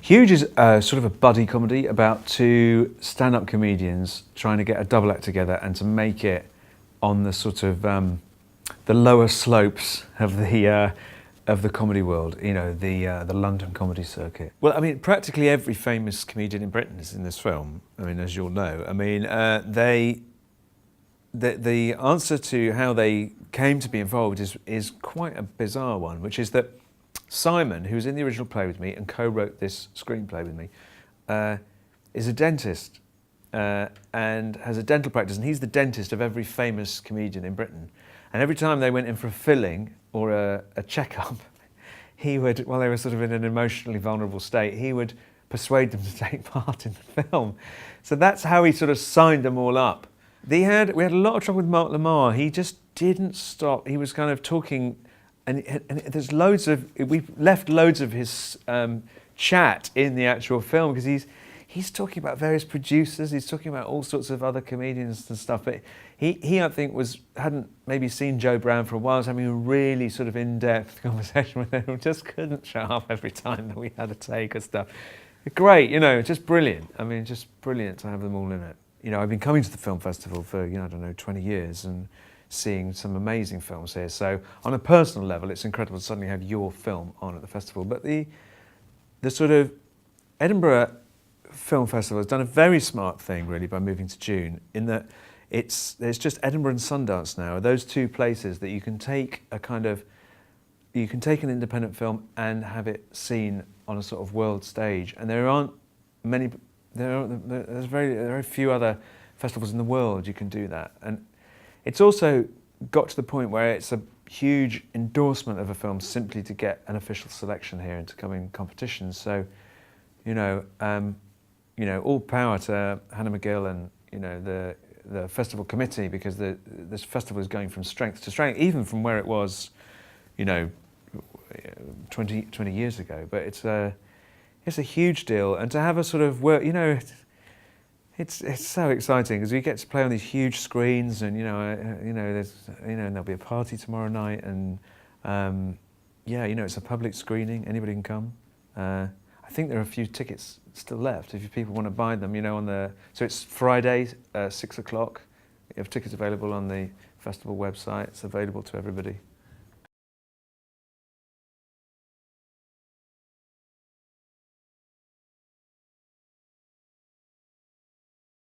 Huge is sort of a buddy comedy about two stand-up comedians trying to get a double act together and to make it on the sort of the lower slopes of the comedy world. You know, the London comedy circuit. Well, I mean, practically every famous comedian in Britain is in this film. I mean, as you'll know. I mean, the answer to how they came to be involved is quite a bizarre one, which is that Simon, who was in the original play with me and co-wrote this screenplay with me, is a dentist and has a dental practice, and he's the dentist of every famous comedian in Britain. And every time they went in for a filling or a checkup, he would, while they were sort of in an emotionally vulnerable state, he would persuade them to take part in the film. So that's how he sort of signed them all up. We had a lot of trouble with Mark Lamar. He just didn't stop. He was kind of talking. And there's loads of, we've left loads of his chat in the actual film because he's talking about various producers, he's talking about all sorts of other comedians and stuff, but he I think hadn't maybe seen Joe Brown for a while, was having a really sort of in-depth conversation with him, just couldn't shut up every time that we had a take and stuff. Great, you know, just brilliant. I mean, just brilliant to have them all in it. You know, I've been coming to the film festival for, you know, I don't know, 20 years and seeing some amazing films here. So on a personal level, it's incredible to suddenly have your film on at the festival. But the sort of Edinburgh Film Festival has done a very smart thing really by moving to June, in that there's just Edinburgh and Sundance now, those two places that you can take an independent film and have it seen on a sort of world stage. And there are very few other festivals in the world you can do that. And it's also got to the point where it's a huge endorsement of a film simply to get an official selection here and to come in competitions. So, you know, all power to Hannah McGill and, you know, the festival committee, because this festival is going from strength to strength, even from where it was, you know, 20 years ago. But it's a huge deal, and to have a sort of work, you know. It's so exciting because we get to play on these huge screens, and there'll be a party tomorrow night, and yeah, you know, it's a public screening. Anybody can come. I think there are a few tickets still left if people want to buy them. You know, so it's Friday, 6 o'clock. You have tickets available on the festival website. It's available to everybody.